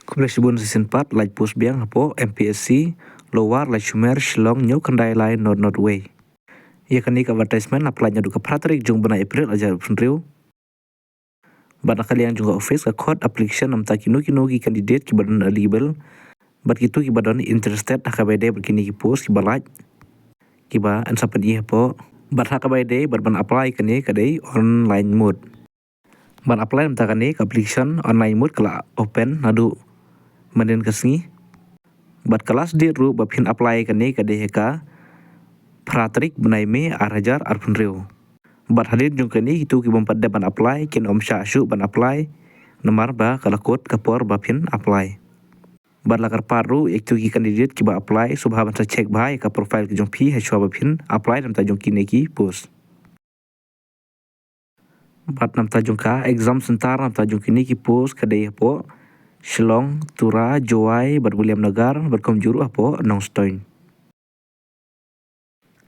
Kumlesibun season 4 like post biang hapo MPSC Lower like Shumer Shillong New Kandai Line North Way. Ia kani ka advertisement apply nya duka Patrick jung bana April ajar punriu. Bana kalian juga office ka code application nam takinu kinu ki candidate ki badan eligible. Bat kitu ki badan interested hakabede berkini ki post ki balaj. Ki ba ansapan i hapo bat hakabede ban apply kani kadai online mode. Ban apply nam takani ka application online mode kala open nadu manen kasni bat kelas di ru bapin apply kani kadai ka Patrick benai me arajar arpunriu. Bat hadir jung kani itu ki bompat ban apply kin om syashu ban apply nomor ba kala kod kapor bapin apply. Bat lakar paru itu ki candidate ki ba apply subha ban check ba ka profile ki jung pi hashwa bapin apply nam ta jung kini ki post. Bat nam ta jung ka exam sentar nam ta jung kini ki post kadai hapo Shillong, Tura, Joai, bat William Nagar, bat komjuru hapo Nongstoin.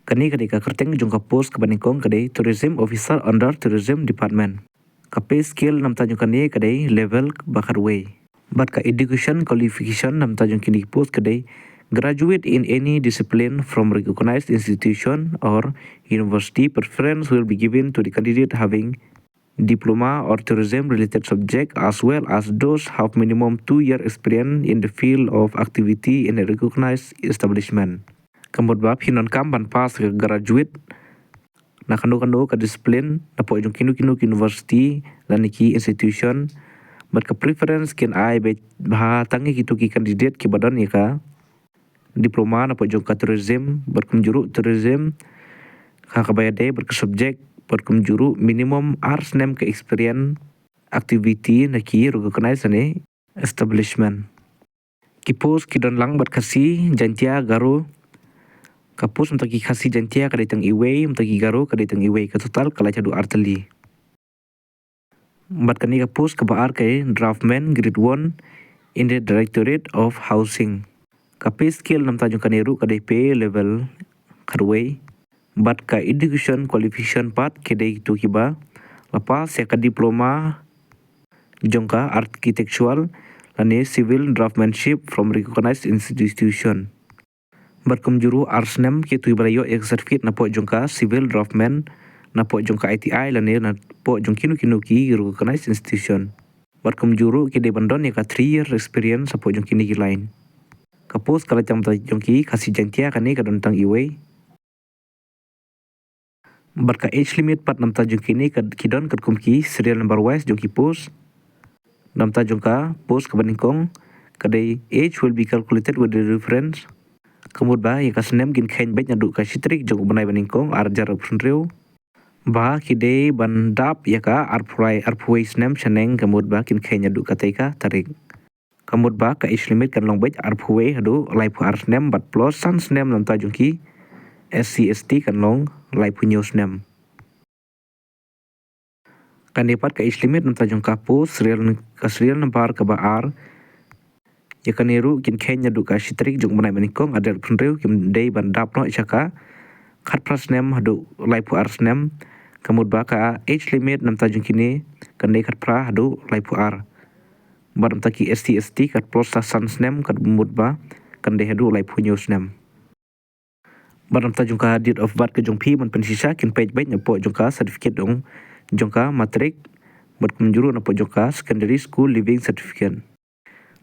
Kani kadai ka kerteng jung ka post kabaningkong kadai tourism officer under tourism department. Kape skill nam ta jung kani kadai level bakar way. Bat ka education qualification nam ta jung kini post kadai graduate in any discipline from recognized institution or university. Preference will be given to the candidate having diploma or tourism related subject as well as those have minimum 2-year experience in the field of activity in a recognized establishment. Kemudian bab hinon kam ban pas ke graduate na kanu ke disiplin na po jung kinu university dan ki institution bat ke preference kin ai be bah tangi kitu ki candidate ki badan ya ka diploma na po jung ka tourism berkunjuru tourism ka kabayade ber ke subject berkunjuru minimum hours nem ke experience activity na ki recognized ne establishment. Ki post ki don lang bat kasi jantia garu kapus untuk kasih jantia kadai tang iway untuk garu kadai tang iway ke total kala cadu arteli. Bat kani kapus ke baar ke draftman grade 1 in the Directorate of Housing. Kape skill nam tajung kaniru kadai pay level karway. Bat ka education qualification part kadai itu kiba lepas ya ka diploma jongka architectural lani civil draftsmanship from recognized institution. Berkomjuru arsnem ki tu barayo ek certificate na po jongka civil draftman na po jongka ITI lani na po jong kinu ki recognized institution. Berkomjuru ki de bandon ya ka 3-year experience sa po jong kini ki lain. Kapos kala jam ta jongki kasih jantia kani ka dontang iway. Berka age limit pat nam ta jong kini ka kidon kat kumki serial number wise jongki post nam ta jongka post ka baningkong kadai age will be calculated with the reference. Kemudian ba ya kasnem gin khen bet nyadu ka sitrik jong banai baningkong arjar punriu ba kide bandap ya ka arpuai snem chaneng kemudian ba kin khen nyadu ka teka tarik kemudian ba ka age limit kan long bet arpuai hadu laipu arsnem bat plus san snem nam ta jongki SC/ST kan long laipu news snem kan dapat ka age limit nam ta jongka po serial number ka baar ya kaniru kin kenya du ka sitrik jung banai manikong adar punriu kim dei bandap no chaka khat prasnem hadu laipu arsnem kamud ba ka age limit nam ta jung kini kan dei khat pra hadu laipu ar baram taki ST/ST kat plus san snem kat mud ba kan dei hadu laipu news snem baram ta jung ka date of birth ke jung pi man pensisa kin page bet nyapo jung ka certificate dong jung ka matric berkunjuru na po jung ka secondary school living certificate.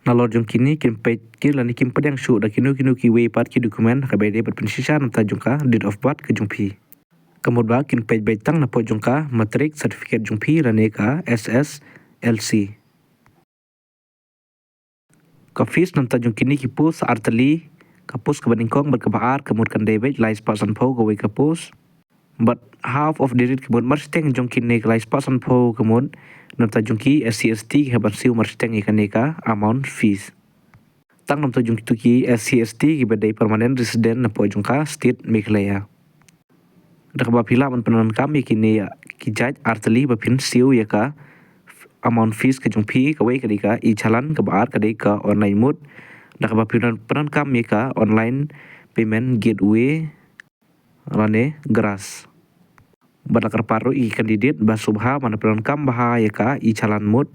Nalor jong kini kin page ki lani kim padang shu da kinu ki way part ki dokumen ka bede bat pensisa nam ta jong ka date of birth ke jong pi. Kemudian ba kin page bet tang na po jong ka matric certificate jong pi lani ka SSLC. Ka fees nam ta jong kini ki pus arteli kapus ka baningkong ber ka baar kemudian kan debet lais pasan po ka way kapus. But half of the rate kemudian marsteng jong kini lais pasan po kemudian nam ta jong ki SC/ST haban siu marsteng ikan ka amount fees. Tang nam ta jong ki SC/ST ki badai permanent resident na po jong ka state Meghalaya. Dak ba pila man penan kami kini ki judge arteli bapin siu ya ka amount fees ke jong pi ka way ka i chalan ka baar ka ka online mode. Dak ba penan kami ka online payment gateway lane gras. Badakar paru i candidate ba subha mana peran kam baha ya ka i chalan mode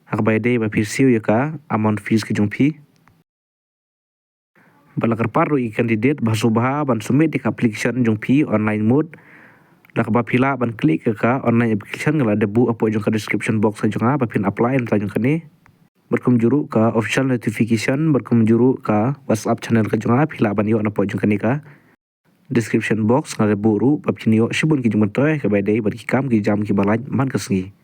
Hak day ba phisiu ya ka amount fees ki jong phi. Balakar paru i candidate bahasubaha ban submit di application jong phi online mode. Dak ba phila ban klik ka online application ngala debu apo jong ka description box jong ba phin apply nam ta jong kani. Berkum juru ka official notification berkum juru ka WhatsApp channel ka jong phila ban yo na po jong kani ka. Description box ngala buru ba phin yo shibun ki jong toy ka ba day bar ki kam ki jam ki balaj man kasngi.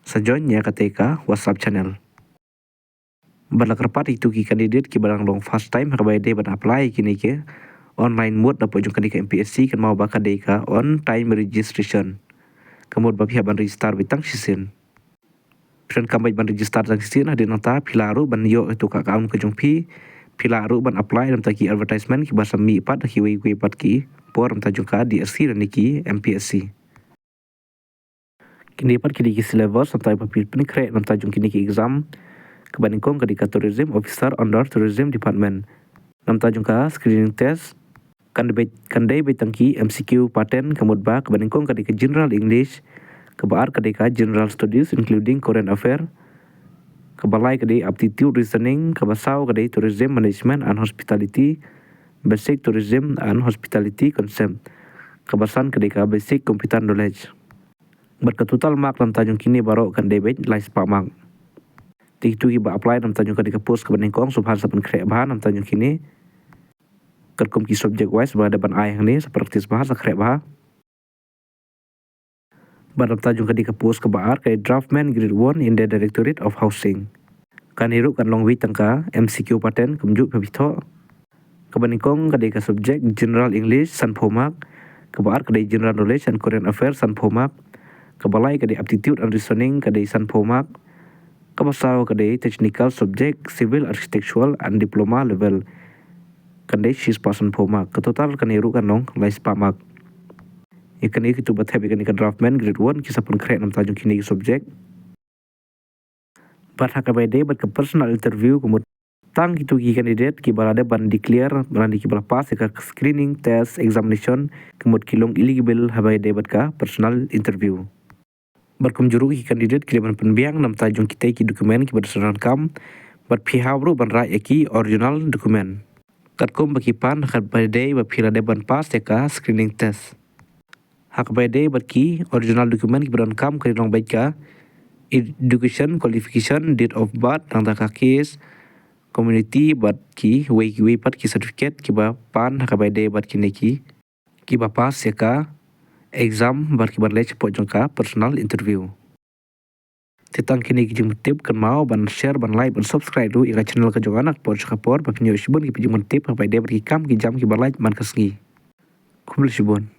Sajonya kateka WhatsApp channel. Balakar part itu ki candidate ki barang long first time habai day ban apply kini ke online mode dapat jung kani ka MPSC kan mau baka day ka on time registration. Kemudian bapi ban register bitang sisin. Piran kambai ban register tang sisin ada nota pilaru ban yo itu ka kaum ke jung pi pilaru ban apply dalam taki advertisement ki bahasa mi pat ki we pat ki por dalam tajung ka DSC dan ki MPSC. Kini pat kini ki syllabus sampai papi pen create dalam tajung kini ki exam kebandingkong ketika tourism officer under tourism department. Nam tajung ka screening test kandai betangki MCQ paten kemudian ba kebandingkong ketika general English kebaar ketika general studies including current affair kebalai kedai aptitude reasoning kebasau kedai tourism management and hospitality basic tourism and hospitality concept kebasan ketika basic computer knowledge. Berketutal mark nam tajung kini baru kandai bet lai sepak mark. Itu iba apply nam tajung ketika post kebandingkong subhan saban krek bahan nam tajung kini kerkum ki subject wise berada ban ai ni seperti bahasa krek bah. Badam tajung ketika post kebaar ke draftman grade 1 in the Directorate of Housing. Kan hirup kan long wait tangka MCQ paten kemjuk pebito. Kebandingkong ketika subject general English san pomak kebaar kedai general knowledge and current affairs san pomak kebalai kedai aptitude and reasoning kedai san pomak kebasau kedai technical subject civil architectural and diploma level kedai 6% pomak ketotal kan hirup kan long lai sepamak. Ikan itu batai ikan draftman grade 1 kisah pun keren nam tajung kini subjek. Bat hakabai day bat ke personal interview kemudian tang itu ki kandidat ki balada ban declare ban ki bala pass ka screening test examination kemudian kilong eligible habai day bat ka personal interview. Berkum juru ki kandidat ki ban penbiang nam tajung kita ki dokumen ki berdasarkan kam bat pihawru ban rai ki original dokumen. Katkum baki pan hakabai day bat pilada ban pass ka screening test. Hak day berki original dokumen ki berangkam ke long baik ka education qualification date of birth nang taka case community bat ki we pat ki certificate ki ba pan hak day bat ki neki ki ba pas ya ka exam bar ki ban lech po jong ka personal interview. Titang kini ki jeng tip kan mau ban share ban like ban subscribe lu ira channel ka jong anak por ka por ba pinyo shibun ki jeng tip hak day berki kam ki jam ki ban like man kasngi. Kumul shibun.